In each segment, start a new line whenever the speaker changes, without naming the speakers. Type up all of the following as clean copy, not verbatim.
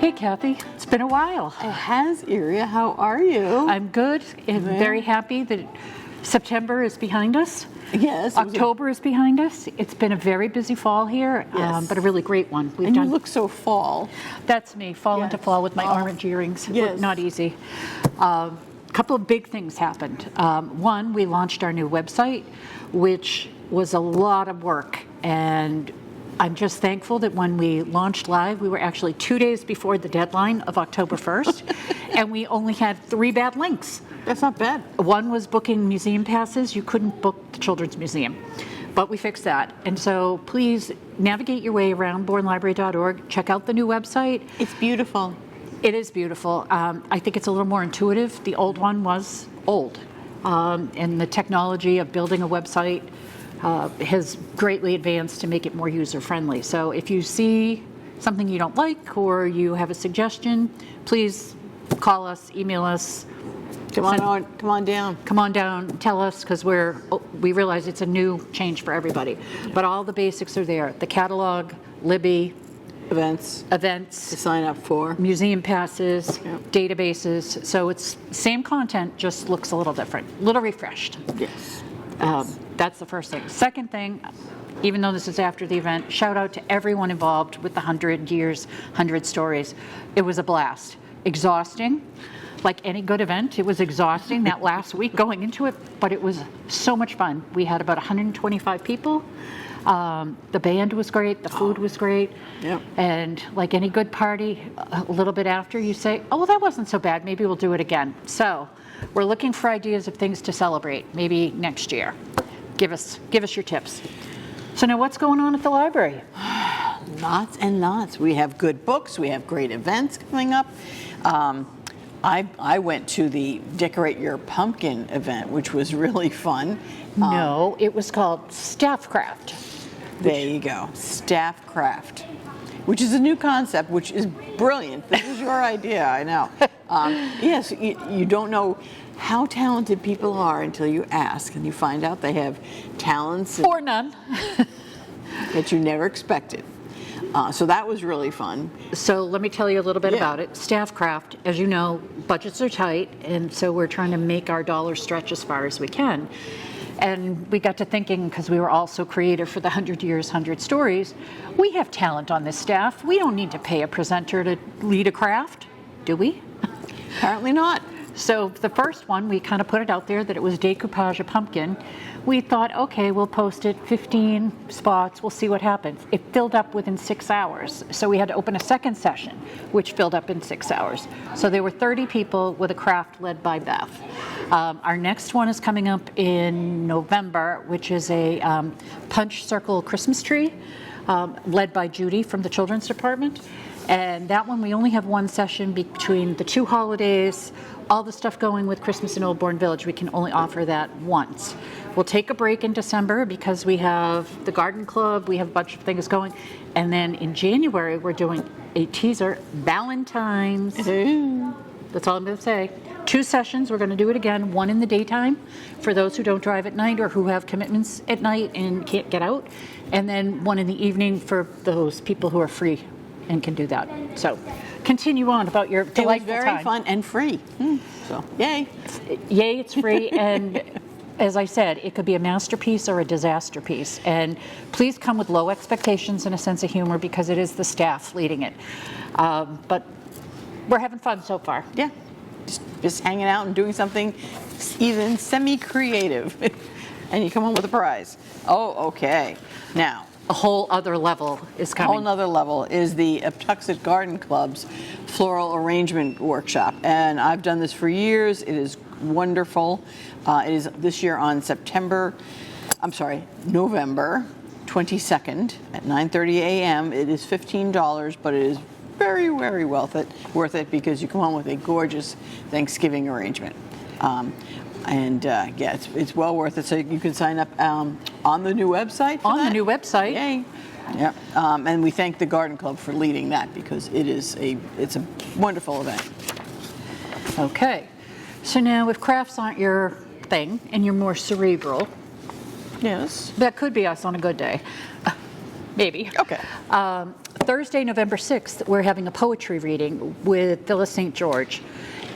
Hey, Kathy. It's been a while.
It has, Iria. How are you?
I'm good and very happy that September is behind us.
Yes.
October is behind us. It's been a very busy fall here,
Yes.
but a really great one.
You look so fall.
That's me, fall into fall with my orange earrings.
Yes.
Not easy. A couple of big things happened. One, we launched our new website, which was a lot of work, and I'm just thankful that when we launched live, we were actually 2 days before the deadline of October 1st, and we only had 3 bad links.
That's not bad.
One was booking museum passes. You couldn't book the Children's Museum, but we fixed that. And so please navigate your way around bournelibrary.org. Check out the new website.
It's beautiful.
It is beautiful. I think it's a little more intuitive. The old one was old, and the technology of building a website has greatly advanced to make it more user-friendly. So if you see something you don't like or you have a suggestion, please call us, email us.
Come on down.
Come on down, tell us, because we realize it's a new change for everybody. But all the basics are there. The catalog, Libby,
Events to sign up for.
museum passes, databases. So it's same content, just looks a little different, a little refreshed.
Yes.
That's the first thing. Second thing, even though this is after the event, shout out to everyone involved with the 100 years, 100 stories. It was a blast. Exhausting. Like any good event, it was exhausting that last week going into it, but it was so much fun. We had about 125 people. The band was great, the food was great, and like any good party, a little bit after you say, oh, well, that wasn't so bad, maybe we'll do it again. So we're looking for ideas of things to celebrate, maybe next year. Give us your tips. So now what's going on at the library?
Lots and lots. We have good books, we have great events coming up. I went to the Decorate Your Pumpkin event, which was really fun.
No, it was called Staff Craft.
There you go, Staff Craft, which is a new concept, which is brilliant. This is your idea, I know. Yes, you don't know how talented people are until you ask, and you find out they have talents
Or none.
that you never expected. So that was really fun.
So let me tell you a little bit about it. Staff Craft, as you know, budgets are tight, and so we're trying to make our dollars stretch as far as we can. And we got to thinking, because we were all so creative for the 100 Years, 100 Stories, we have talent on this staff. We don't need to pay a presenter to lead a craft, do we?
Apparently not.
So the first one, we kind of put it out there that it was decoupage a pumpkin. We thought, okay, we'll post it, 15 spots, we'll see what happens. It filled up within 6 hours. So we had to open a second session, which filled up in 6 hours. So there were 30 people with a craft led by Beth. Our next one is coming up in November, which is a punch circle Christmas tree, led by Judy from the Children's Department. And that one, we only have one session between the 2 holidays, all the stuff going with Christmas in Old Bourne Village. We can only offer that once. We'll take a break in December because we have the garden club, we have a bunch of things going. And then in January, we're doing a teaser, Valentine's. That's all I'm going to say. 2 sessions, we're going to do it again, one in the daytime for those who don't drive at night or who have commitments at night and can't get out. And then one in the evening for those people who are free and can do that. So continue on about your delightful time.
It was very fun and free. So yay.
Yay, it's free. And as I said, it could be a masterpiece or a disaster piece. And please come with low expectations and a sense of humor because it is the staff leading it. But we're having fun so far.
Yeah. Just hanging out and doing something even semi-creative. And you come home with a prize. Oh, okay. Now,
A whole other level is
a
coming.
whole nother level is the Patuxent Garden Club's floral arrangement workshop. And I've done this for years. It is wonderful. It is this year on November 22nd at 9:30 a.m. It is $15, but it is very, very worth it because you come home with a gorgeous Thanksgiving arrangement. It's well worth it. So you can sign up on the new website.
The new website.
Yay! Yeah, and we thank the Garden Club for leading that because it's a wonderful event.
Okay, so now if crafts aren't your thing and you're more cerebral,
Yes.
that could be us on a good day. Maybe.
Okay.
Thursday, November 6th, we're having a poetry reading with Phyllis St. George.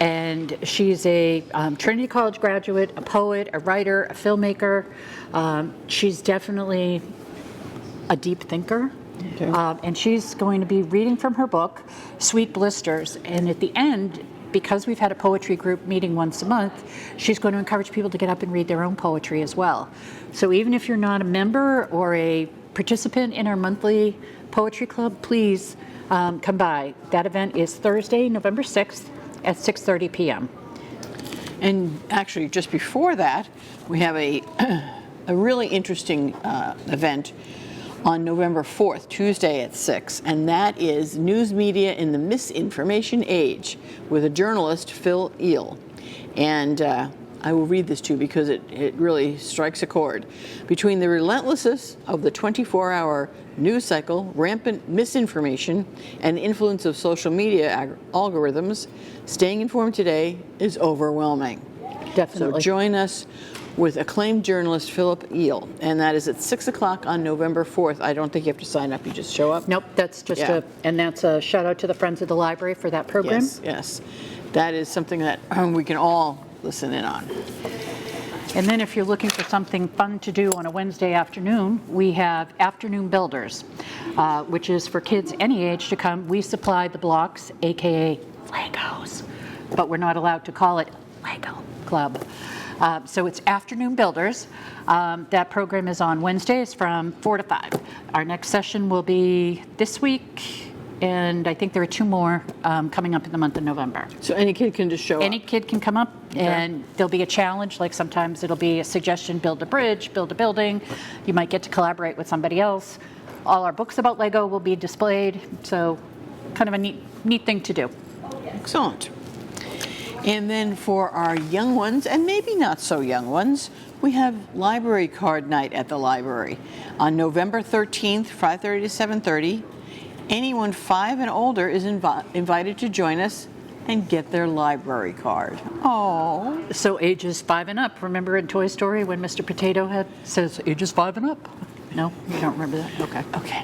And she's a Trinity College graduate, a poet, a writer, a filmmaker. She's definitely a deep thinker.
Okay.
And she's going to be reading from her book, Sweet Blisters. And at the end, because we've had a poetry group meeting once a month, she's going to encourage people to get up and read their own poetry as well. So even if you're not a member or a participant in our monthly poetry club, please come by. That event is Thursday, November 6th at 6:30 p.m.
And actually, just before that, we have a really interesting event on November 4th, Tuesday at 6, and that is News Media in the Misinformation Age with a journalist, Phil Eel. And I will read this to you because it really strikes a chord. Between the relentlessness of the 24-hour news cycle, rampant misinformation, and the influence of social media algorithms, staying informed today is overwhelming.
Definitely.
So join us with acclaimed journalist Philip Eel, and that is at 6 o'clock on November 4th. I don't think you have to sign up, you just show up.
Nope, that's just
Yeah.
and that's a shout out to the Friends of the Library for that program.
Yes, yes. That is something that we can all listen in on.
And then if you're looking for something fun to do on a Wednesday afternoon, we have Afternoon Builders, which is for kids any age to come. We supply the blocks, AKA Legos, but we're not allowed to call it Lego Club. So it's Afternoon Builders. That program is on Wednesdays from 4 to 5. Our next session will be this week, and I think there are 2 more coming up in the month of November.
So any kid can just show
Any
up?
kid can come up, and there'll be a challenge. Like sometimes it'll be a suggestion, build a bridge, build a building. You might get to collaborate with somebody else. All our books about Lego will be displayed, so kind of a neat thing to do.
Excellent. And then for our young ones, and maybe not so young ones, we have library card night at the library on November 13th, 5:30 to 7:30. Anyone 5 and older is invited to join us and get their library card. Oh.
So ages 5 and up. Remember in Toy Story when Mr. Potato Head says ages 5 and up? No, you don't remember that? Okay.
Okay.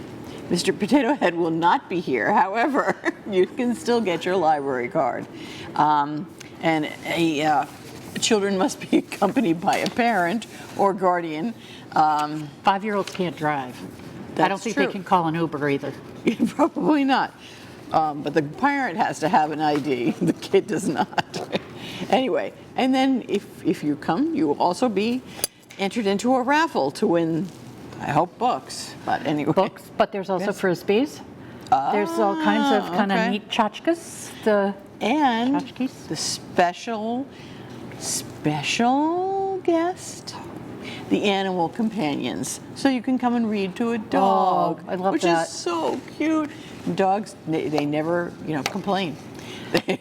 Mr. Potato Head will not be here. However, you can still get your library card. And children must be accompanied by a parent or guardian.
5-year-olds can't drive. I don't think
true.
they can call an Uber either.
Probably not. But the parent has to have an ID. The kid does not. Anyway, and then if you come, you will also be entered into a raffle to win, I hope, books. But anyway.
Books, but there's also
Yes.
Frisbees. There's all kinds of
okay.
neat tchotchkes.
And
Tchotchkes?
the special guest, the animal companions. So you can come and read to a dog.
I love
which
that.
is so cute. Dogs, they never, complain.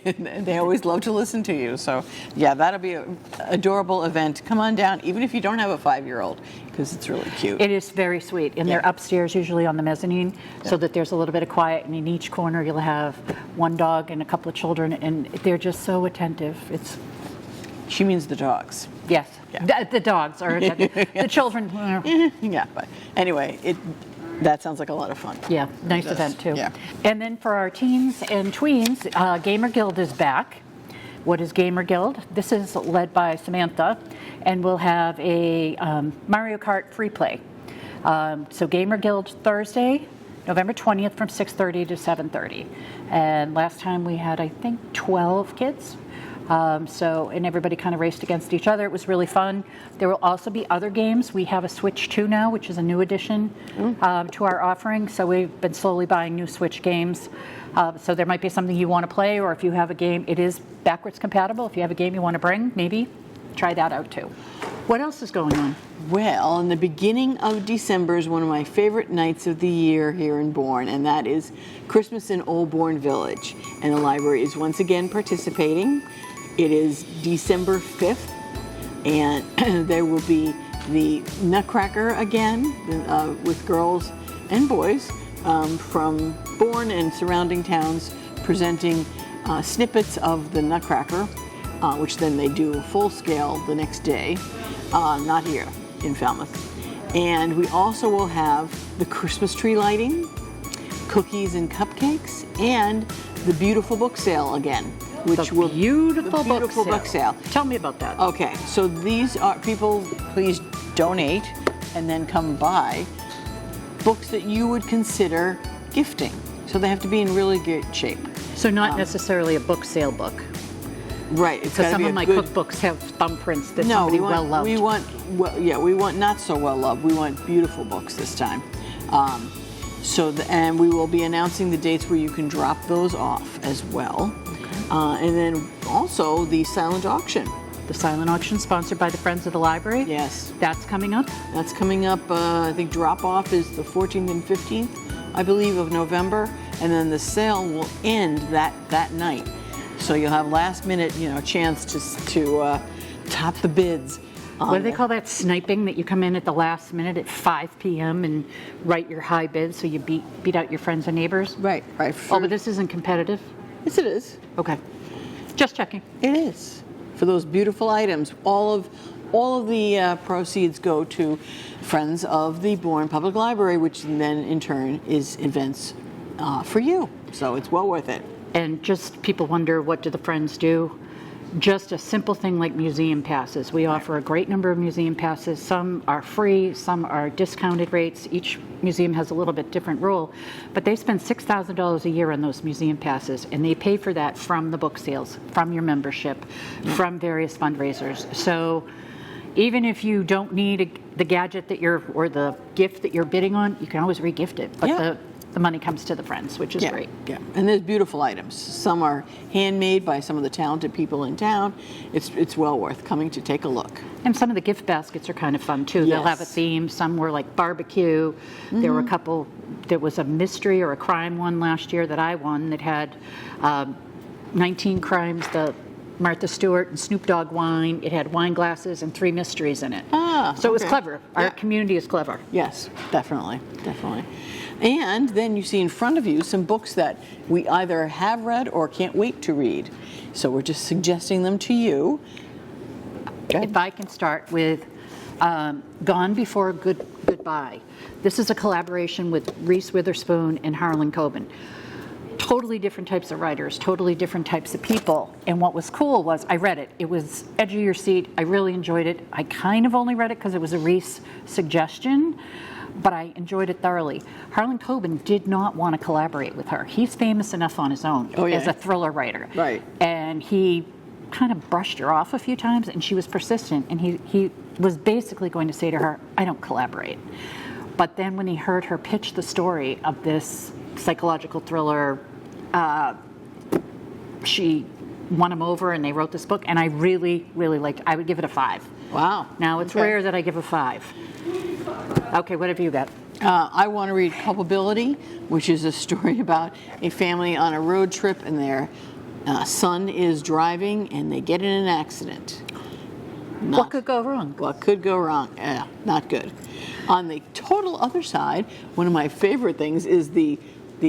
They always love to listen to you. So yeah, that'll be an adorable event. Come on down, even if you don't have a 5-year-old, because it's really cute.
It is very sweet, and they're
Yeah.
upstairs, usually on the mezzanine, so that there's a little bit of quiet. And in each corner, you'll have one dog and a couple of children, and they're just so attentive. It's
She means the dogs.
yes,
Yeah.
the dogs are attentive. The children.
Yeah, but anyway, that sounds like a lot of fun.
Yeah, nice
It does.
event too.
Yeah.
And then for our teens and tweens, Gamer Guild is back. What is Gamer Guild? This is led by Samantha, and we'll have a Mario Kart free play. So Gamer Guild Thursday, November 20th from 6:30 to 7:30. And last time we had, I think, 12 kids. And everybody kind of raced against each other. It was really fun. There will also be other games. We have a Switch 2 now, which is a new addition to our offering. So we've been slowly buying new Switch games. So there might be something you want to play, or if you have a game, it is backwards compatible. If you have a game you want to bring, maybe try that out too. What else is going on?
Well, in the beginning of December is one of my favorite nights of the year here in Bourne, and that is Christmas in Old Bourne Village. And the library is once again participating. It is December 5th, and there will be the Nutcracker again with girls and boys from Bourne and surrounding towns presenting snippets of the Nutcracker, which then they do full scale the next day, not here in Falmouth. And we also will have the Christmas tree lighting, cookies and cupcakes, and the beautiful book sale again, which
The
will
beautiful
book sale.
Tell me about that.
Okay, so these are people. Please donate, and then come buy books that you would consider gifting. So they have to be in really good shape.
So not necessarily a book sale book.
Right. It's
So
gotta
some
be
of
a
my
good,
cookbooks have thumbprints that
No,
somebody
we want,
well loved.
we want not so well loved. We want beautiful books this time. And we will be announcing the dates where you can drop those off as well. Okay. And then also the silent auction.
The silent auction sponsored by the Friends of the Library.
Yes.
That's coming up.
That's coming up. I think drop off is the 14th and 15th, I believe, of November, and then the sale will end that night. So you'll have last minute, chance to top the bids.
What do they call that? Sniping, that you come in at the last minute at 5 p.m. and write your high bid so you beat out your friends and neighbors?
Right.
Oh, but this isn't competitive?
Yes, it is.
Okay. Just checking.
It is. For those beautiful items, all of the proceeds go to Friends of the Bourne Public Library, which then in turn is events for you. So it's well worth it.
And just people wonder, what do the Friends do? Just a simple thing like museum passes. We offer a great number of museum passes. Some are free, some are discounted rates. Each museum has a little bit different rule, but they spend $6,000 a year on those museum passes, and they pay for that from the book sales, from your membership, from various fundraisers. So even if you don't need the gadget or the gift that you're bidding on, you can always re-gift it. But the money comes to the Friends, which is great.
Yeah, and there's beautiful items. Some are handmade by some of the talented people in town. It's well worth coming to take a look.
And some of the gift baskets are kind of fun too.
Yes.
They'll have a theme. Some were like barbecue. There were a couple. There was a mystery or a crime one last year that I won that had 19 crimes, the Martha Stewart and Snoop Dogg wine. It had wine glasses and 3 mysteries in it. So it was clever. Our community is clever.
Yes, definitely. And then you see in front of you some books that we either have read or can't wait to read. So we're just suggesting them to you.
If I can start with Gone Before Goodbye. This is a collaboration with Reese Witherspoon and Harlan Coben. Totally different types of writers, totally different types of people. And what was cool was I read it. It was edge of your seat. I really enjoyed it. I kind of only read it because it was a Reese suggestion, but I enjoyed it thoroughly. Harlan Coben did not want to collaborate with her. He's famous enough on his own as a thriller writer.
Right.
And he kind of brushed her off a few times, and she was persistent. And he was basically going to say to her, I don't collaborate. But then when he heard her pitch the story of this psychological thriller, she won him over and they wrote this book, and I really, really liked it. I would give it a 5.
Wow.
Now, it's rare that I give a 5. Okay, what have you got?
I want to read Culpability, which is a story about a family on a road trip, and their son is driving and they get in an accident.
What could go wrong?
What could go wrong? Not good. On the total other side, one of my favorite things is the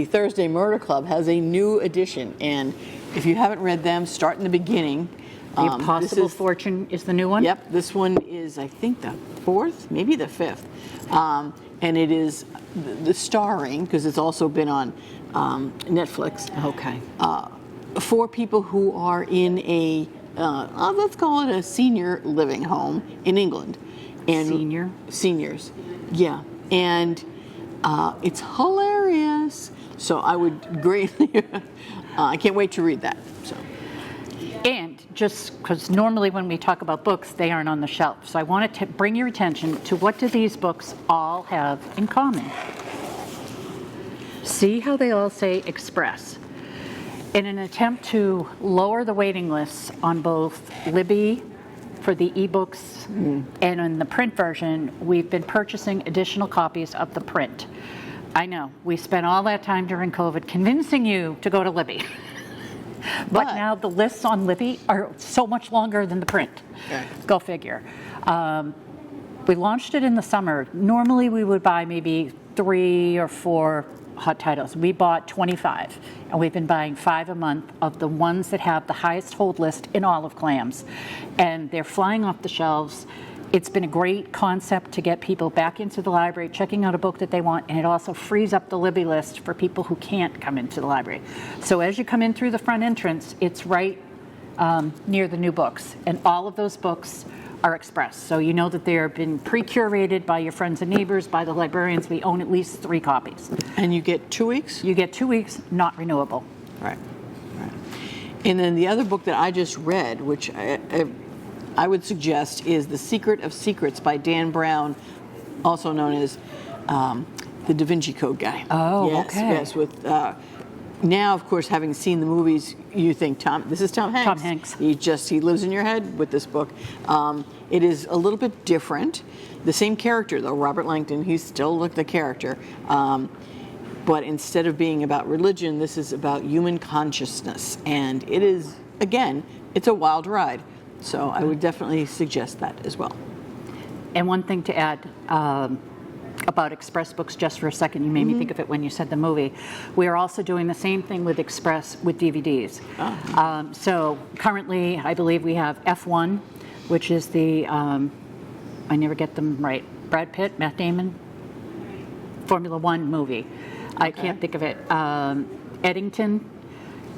Thursday Murder Club has a new edition, and if you haven't read them, start in the beginning.
The Impossible Fortune is the new one?
Yep, this one is, I think, the 4th, maybe the 5th. And it is the starring, because it's also been on Netflix.
Okay.
4 people who are in a, let's call it a senior living home in England. And Seniors, yeah. And it's hilarious. So I would greatly, I can't wait to read that. So.
And just because normally when we talk about books, they aren't on the shelf. So I wanted to bring your attention to what do these books all have in common. See how they all say Express. In an attempt to lower the waiting lists on both Libby for the ebooks and in the print version, we've been purchasing additional copies of the print. I know, we spent all that time during COVID convincing you to go to Libby. But now the lists on Libby are so much longer than the print.
Okay.
Go figure. We launched it in the summer. Normally we would buy maybe 3 or 4 hot titles. We bought 25, and we've been buying 5 a month of the ones that have the highest hold list in all of Clams. And they're flying off the shelves, It's been a great concept to get people back into the library, checking out a book that they want, and it also frees up the Libby list for people who can't come into the library. So as you come in through the front entrance, it's right near the new books, and all of those books are express. So you know that they have been pre-curated by your friends and neighbors, by the librarians. We own at least 3 copies.
And you get 2 weeks?
You get 2 weeks, not renewable.
Right. And then the other book that I just read, which I would suggest, is The Secret of Secrets by Dan Brown, also known as the Da Vinci Code guy.
Oh,
yes,
okay.
Yes, with now, of course, having seen the movies, you think this is Tom Hanks.
Tom Hanks.
He lives in your head with this book. It is a little bit different. The same character, though, Robert Langdon, he's still the character. But instead of being about religion, this is about human consciousness. And it is, again, it's a wild ride. So I would definitely suggest that as well.
And one thing to add about Express Books, just for a second, you made me think of it when you said the movie. We are also doing the same thing with Express with DVDs.
Oh.
So currently, I believe we have F1, which is the, I never get them right, Brad Pitt, Matt Damon, Formula One movie. I can't think of it. Eddington,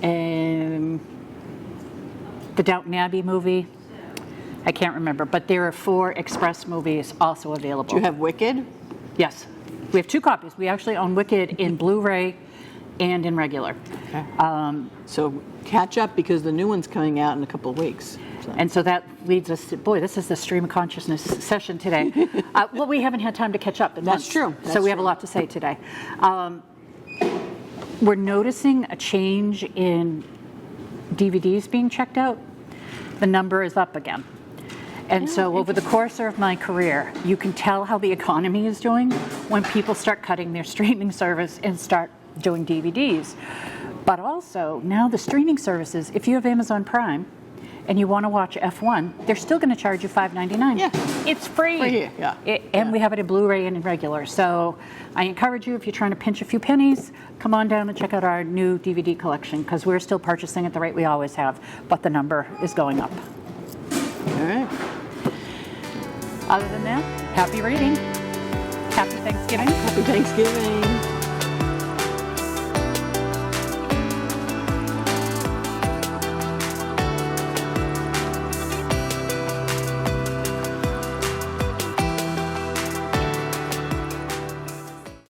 and the Downton Abbey movie. I can't remember, but there are 4 Express movies also available.
Do you have Wicked?
Yes. We have 2 copies. We actually own Wicked in Blu-ray and in regular.
Okay. So catch up, because the new one's coming out in a couple of weeks. So.
And so that leads us to, boy, this is the stream of consciousness session today. Well, we haven't had time to catch up in months.
That's true.
So we have a lot to say today. We're noticing a change in DVDs being checked out. The number is up again. And so over the course of my career, you can tell how the economy is doing when people start cutting their streaming service and start doing DVDs. But also, now the streaming services, if you have Amazon Prime and you want to watch F1, they're still going to charge you $5.99.
Yeah.
It's free.
Free, yeah.
And we have it in Blu-ray and in regular. So I encourage you, if you're trying to pinch a few pennies, come on down and check out our new DVD collection, because we're still purchasing at the rate we always have, but the number is going up.
All right.
Other than that, happy reading. Happy Thanksgiving.
Happy Thanksgiving.